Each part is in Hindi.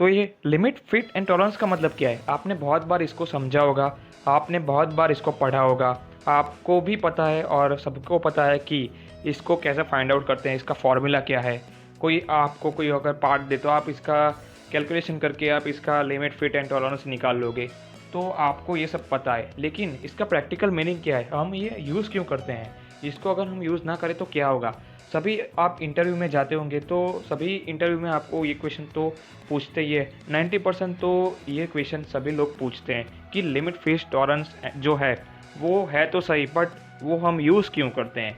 तो ये लिमिट फिट एंड टॉलरेंस का मतलब क्या है? आपने बहुत बार इसको समझा होगा, आपने बहुत बार इसको पढ़ा होगा, आपको भी पता है और सबको पता है कि इसको कैसे फाइंड आउट करते हैं, इसका फॉर्मूला क्या है। कोई आपको कोई अगर पार्ट दे तो आप इसका कैलकुलेशन करके आप इसका लिमिट फिट एंड टॉलरेंस निकाल लोगे, तो आपको ये सब पता है। लेकिन इसका प्रैक्टिकल मीनिंग क्या है, हम ये यूज़ क्यों करते हैं, इसको अगर हम यूज़ ना करें तो क्या होगा। सभी आप इंटरव्यू में जाते होंगे तो सभी इंटरव्यू में आपको ये क्वेश्चन तो पूछते ही है, 90% तो ये क्वेश्चन सभी लोग पूछते हैं कि लिमिट फिट टॉलरेंस जो है वो है तो सही, बट वो हम यूज़ क्यों करते हैं।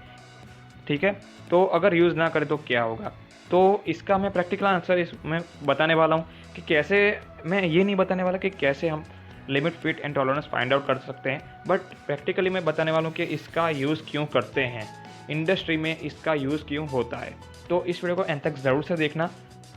ठीक है, तो अगर यूज़ ना करें तो क्या होगा। तो इसका मैं प्रैक्टिकल आंसर इसमें बताने वाला हूँ कि कैसे। मैं ये नहीं बताने वाला कि कैसे हम limit fit and tolerance find out कर सकते हैं, बट प्रैक्टिकली मैं बताने वाला हूँ कि इसका यूज़ क्यों करते हैं, इंडस्ट्री में इसका यूज़ क्यों होता है। तो इस वीडियो को एंड तक ज़रूर से देखना,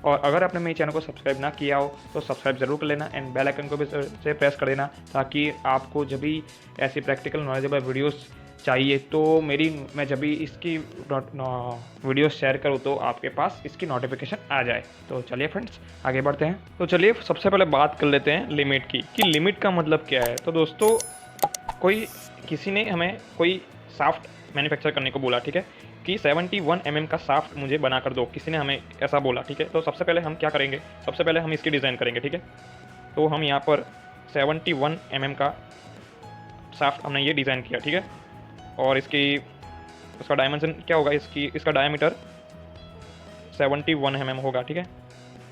और अगर आपने मेरे चैनल को सब्सक्राइब ना किया हो तो सब्सक्राइब ज़रूर कर लेना एंड बेल आइकन को भी से प्रेस कर देना, ताकि आपको जब भी ऐसी प्रैक्टिकल नॉलेजेबल वीडियोस चाहिए तो मैं जब भी इसकी वीडियो शेयर करूँ तो आपके पास इसकी नोटिफिकेशन आ जाए। तो चलिए फ्रेंड्स आगे बढ़ते हैं। तो चलिए सबसे पहले बात कर लेते हैं लिमिट की, कि लिमिट का मतलब क्या है। तो दोस्तों किसी ने हमें कोई साफ्ट मैन्युफैक्चर करने को बोला, ठीक है, कि 71 mm का साफ्ट मुझे बना कर दो, किसी ने हमें ऐसा बोला, ठीक है। तो सबसे पहले हम क्या करेंगे, सबसे पहले हम इसकी डिज़ाइन करेंगे, ठीक है। तो हम यहाँ पर 71 mm का साफ्ट हमने ये डिज़ाइन किया, ठीक है। और इसका डायमेंशन क्या होगा, इसका डायमीटर 71 mm होगा, ठीक है।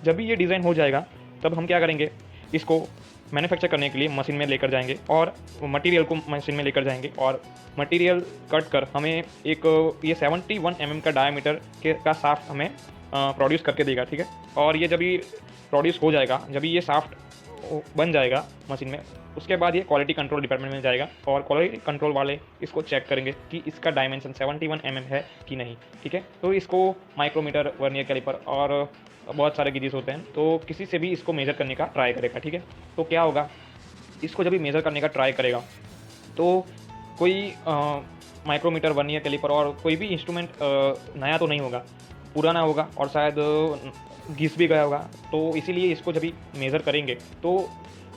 जब भी ये डिज़ाइन हो जाएगा तब हम क्या करेंगे, इसको मैन्युफैक्चर करने के लिए मशीन में लेकर जाएंगे और मटेरियल को मशीन में लेकर जाएंगे और मटेरियल कट कर हमें एक ये 71 mm का डायमीटर का साफ्ट हमें प्रोड्यूस करके देगा, ठीक है। और ये जब भी प्रोड्यूस हो जाएगा, जब भी ये साफ्ट बन जाएगा मशीन में, उसके बाद ये क्वालिटी कंट्रोल डिपार्टमेंट में जाएगा और क्वालिटी कंट्रोल वाले इसको चेक करेंगे कि इसका डायमेंशन 71 mm है कि नहीं, ठीक है। तो इसको माइक्रोमीटर, वर्नियर कैलिपर और बहुत सारे गेजेस होते हैं, तो किसी से भी इसको मेज़र करने का ट्राई करेगा, ठीक है। तो क्या होगा, इसको जब भी मेज़र करने का ट्राई करेगा तो कोई माइक्रोमीटर, वर्नियर कैलिपर और कोई भी इंस्ट्रूमेंट नया तो नहीं होगा, पुराना होगा और शायद घिस भी गया होगा। तो इसीलिए इसको जब भी मेज़र करेंगे तो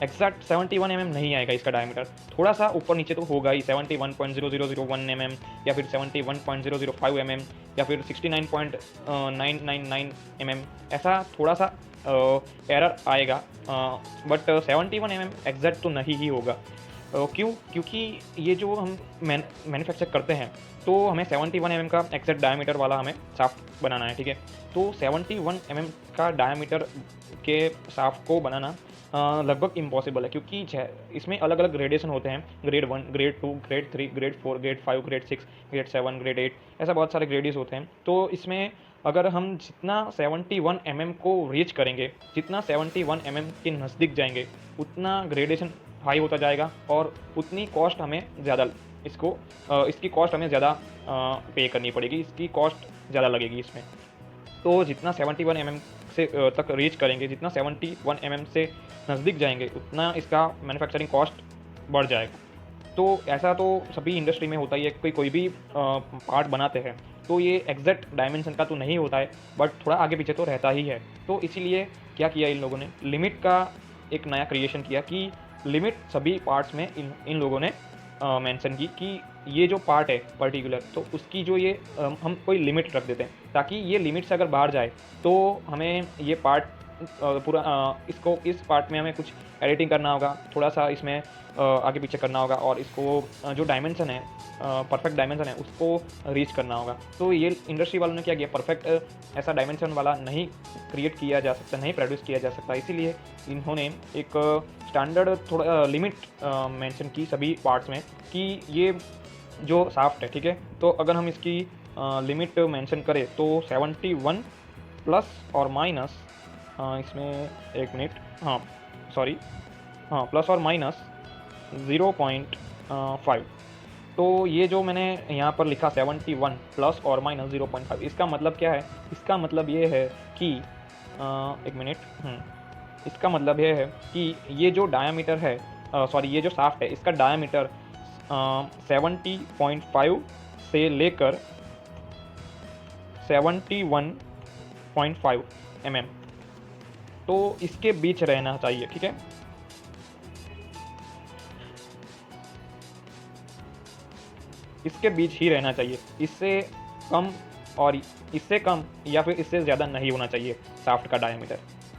एग्जैक्ट 71 mm नहीं आएगा इसका डायमीटर, थोड़ा सा ऊपर नीचे तो होगा ही, 71.0001 mm या फिर 71.005 mm या फिर 69.999 mm, ऐसा थोड़ा सा एरर आएगा, बट 71 mm एग्जैक्ट तो नहीं ही होगा। क्यों? क्योंकि ये जो हम मैन्युफैक्चर करते हैं तो हमें 71 mm का एग्जैक्ट डायमीटर वाला हमें साफ्ट बनाना है, ठीक है। तो 71 mm का डायमीटर के साफ्ट को बनाना लगभग इम्पॉसिबल है, क्योंकि इसमें अलग अलग ग्रेडेशन होते हैं, grade 1, grade 2, grade 3, grade 4, grade 5, grade 6, grade 7, grade 8, ऐसा बहुत सारे ग्रेडिस होते हैं। तो इसमें अगर हम जितना 71 mm को रीच करेंगे, जितना 71 mm के नज़दीक जाएंगे, उतना ग्रेडेशन हाई होता जाएगा और उतनी कॉस्ट हमें ज़्यादा इसकी कॉस्ट हमें ज़्यादा पे करनी पड़ेगी, इसकी कॉस्ट ज़्यादा लगेगी इसमें। तो जितना 71 mm से तक रीच करेंगे, जितना 71 mm से नज़दीक जाएंगे, उतना इसका मैन्युफैक्चरिंग कॉस्ट बढ़ जाएगा। तो ऐसा तो सभी इंडस्ट्री में होता ही है, कोई भी पार्ट बनाते हैं तो ये एग्जैक्ट डायमेंशन का तो नहीं होता है, बट थोड़ा आगे पीछे तो रहता ही है। तो इसीलिए क्या किया इन लोगों ने, लिमिट का एक नया क्रिएशन किया कि लिमिट सभी पार्ट्स में इन लोगों ने मेंशन की कि ये जो पार्ट है पर्टिकुलर, तो उसकी जो ये हम कोई लिमिट रख देते हैं, ताकि ये लिमिट से अगर बाहर जाए तो हमें ये पार्ट पूरा इस पार्ट में हमें कुछ एडिटिंग करना होगा, थोड़ा सा इसमें आगे पीछे करना होगा और इसको जो डायमेंशन है, परफेक्ट डायमेंशन है, उसको रीच करना होगा। तो ये इंडस्ट्री वालों ने क्या किया, परफेक्ट ऐसा डायमेंशन वाला नहीं क्रिएट किया जा सकता, नहीं प्रोड्यूस किया जा सकता, इसीलिए इन्होंने एक स्टैंडर्ड थोड़ा लिमिट मेंशन की सभी पार्ट्स में कि ये जो साफ्ट है, ठीक है। तो अगर हम इसकी लिमिट मेंशन करें तो 71 प्लस और माइनस, इसमें एक मिनट, प्लस और माइनस 0.5। तो ये जो मैंने यहाँ पर लिखा 71 प्लस और माइनस 0.5, इसका मतलब क्या है, इसका मतलब ये है कि एक मिनट, इसका मतलब ये है कि ये जो डायमीटर है, ये जो साफ्ट है, इसका डायमीटर 70.5 से लेकर 71.5 mm तो इसके बीच रहना चाहिए, ठीक है। इसके बीच ही रहना चाहिए, इससे कम और इससे कम या फिर इससे ज़्यादा नहीं होना चाहिए शाफ्ट का डायमीटर।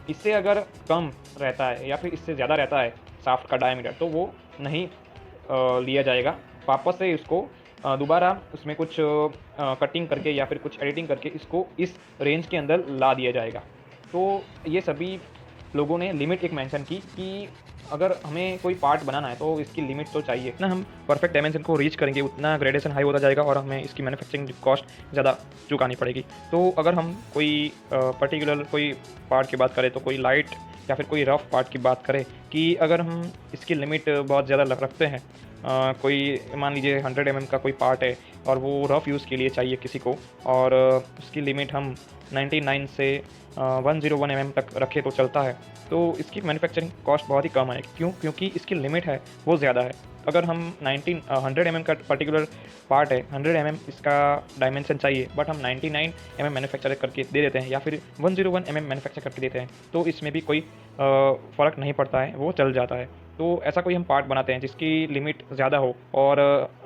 इससे अगर कम रहता है या फिर इससे ज़्यादा रहता है शाफ्ट का डायमीटर तो वो नहीं लिया जाएगा। वापस से इसको दोबारा उसमें कुछ कटिंग करके या फिर कुछ एडिटिंग करके इसको इस रेंज के अंदर ला दिया जाएगा। तो ये सभी लोगों ने लिमिट एक मेंशन की कि अगर हमें कोई पार्ट बनाना है तो इसकी लिमिट तो चाहिए ना। हम परफेक्ट डायमेंशन को रीच करेंगे उतना ग्रेडेशन हाई होता जाएगा और हमें इसकी मैन्युफैक्चरिंग कॉस्ट ज़्यादा चुकानी पड़ेगी। तो अगर हम कोई पर्टिकुलर कोई पार्ट की बात करें तो कोई लाइट या फिर कोई रफ़ पार्ट की बात करें कि अगर हम इसकी लिमिट बहुत ज़्यादा रखते हैं, कोई मान लीजिए 100 mm का कोई पार्ट है और वो रफ़ यूज़ के लिए चाहिए किसी को, और उसकी लिमिट हम 99 से 101 mm तक रखें तो चलता है, तो इसकी मैन्युफैक्चरिंग कॉस्ट बहुत ही कम है। क्यों? क्योंकि इसकी लिमिट है वो ज़्यादा है। अगर हम 100 mm का पर्टिकुलर पार्ट है, 100 mm इसका डायमेंशन चाहिए, बट हम 99 mm मैन्युफैक्चर करके दे देते हैं या फिर 101 mm मैन्युफैक्चर करके देते हैं, तो इसमें भी कोई फ़र्क नहीं पड़ता है, वो चल जाता है। तो ऐसा कोई हम पार्ट बनाते हैं जिसकी लिमिट ज़्यादा हो, और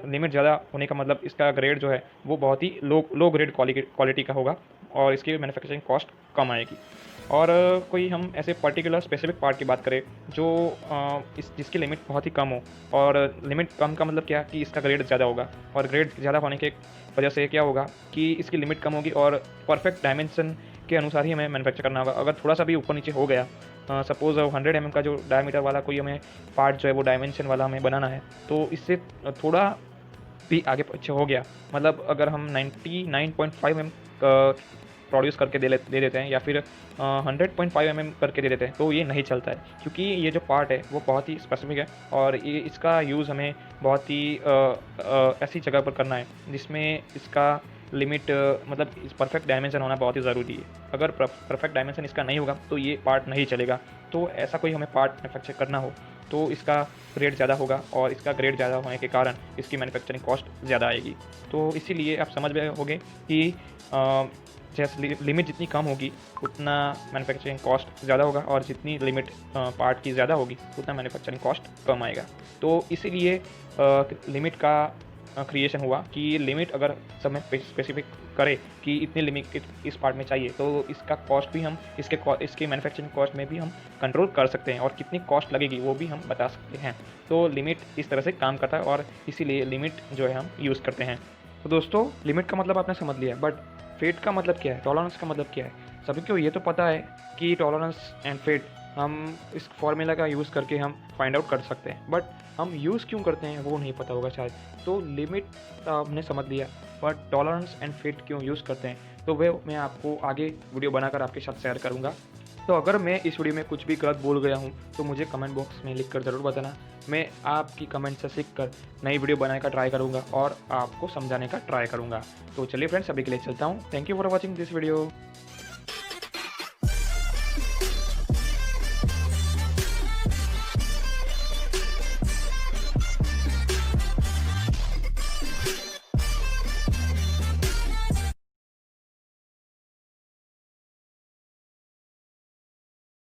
लिमिट ज़्यादा होने का मतलब इसका ग्रेड जो है वो बहुत ही लो ग्रेड क्वालिटी का होगा और इसकी मैन्युफैक्चरिंग कॉस्ट कम आएगी। और कोई हम ऐसे पर्टिकुलर स्पेसिफिक पार्ट की बात करें जो जिसकी लिमिट बहुत ही कम हो, और लिमिट कम का मतलब क्या कि इसका ग्रेड ज़्यादा होगा, और ग्रेड ज़्यादा होने के वजह से क्या होगा कि इसकी लिमिट कम होगी और परफेक्ट डायमेंशन के अनुसार ही हमें मैन्युफैक्चर करना होगा। अगर थोड़ा सा भी ऊपर नीचे हो गया, सपोज़ 100 mm का जो डायमीटर वाला कोई हमें पार्ट जो है वो डायमेंशन वाला हमें बनाना है, तो इससे थोड़ा भी आगे पीछे हो गया, मतलब अगर हम 99.5 mm प्रोड्यूस करके दे देते हैं या फिर 100.5 mm करके दे देते हैं, तो ये नहीं चलता है, क्योंकि ये जो पार्ट है वो बहुत ही स्पेसिफिक है और ये इसका यूज़ हमें बहुत ही ऐसी जगह पर करना है जिसमें इसका लिमिट मतलब इस परफेक्ट डायमेंशन होना बहुत ही ज़रूरी है। अगर परफेक्ट डायमेंशन इसका नहीं होगा तो ये पार्ट नहीं चलेगा। तो ऐसा कोई हमें पार्ट मैन्युफैक्चर करना हो तो इसका ग्रेड ज़्यादा होगा, और इसका ग्रेड ज़्यादा होने के कारण इसकी मैन्युफैक्चरिंग कॉस्ट ज़्यादा आएगी। तो इसीलिए आप समझ गए होंगे कि जैसे लिमिट जितनी कम होगी उतना मैन्युफैक्चरिंग कॉस्ट ज़्यादा होगा, और जितनी लिमिट पार्ट की ज़्यादा होगी उतना मैन्युफैक्चरिंग कॉस्ट कम आएगा। तो इसीलिए लिमिट का क्रिएशन हुआ कि लिमिट अगर सब में स्पेसिफिक करे कि इतनी लिमिट इस पार्ट में चाहिए, तो इसका कॉस्ट भी हम इसके मैन्युफैक्चरिंग कॉस्ट में भी हम कंट्रोल कर सकते हैं, और कितनी कॉस्ट लगेगी वो भी हम बता सकते हैं। तो लिमिट इस तरह से काम करता है और इसीलिए लिमिट जो है हम यूज़ करते हैं। तो दोस्तों, लिमिट का मतलब आपने समझ लिया, बट फेट का मतलब क्या है, टॉलरेंस का मतलब क्या है? सभी को ये तो पता है कि टॉलरेंस एंड फेट हम इस फॉर्मूला का यूज़ करके हम फाइंड आउट कर सकते हैं, बट हम यूज़ क्यों करते हैं वो नहीं पता होगा शायद। तो लिमिट हमने समझ लिया, बट टॉलरेंस एंड फेट क्यों यूज़ करते हैं तो वह मैं आपको आगे वीडियो बनाकर आपके साथ शेयर करूँगा। तो अगर मैं इस वीडियो में कुछ भी गलत बोल गया हूँ तो मुझे कमेंट बॉक्स में लिखकर ज़रूर बताना। मैं आपकी कमेंट से सीख कर नई वीडियो बनाने का ट्राई करूँगा और आपको समझाने का ट्राई करूँगा। तो चलिए फ्रेंड्स, अभी के लिए चलता हूँ। Thank you for watching this video.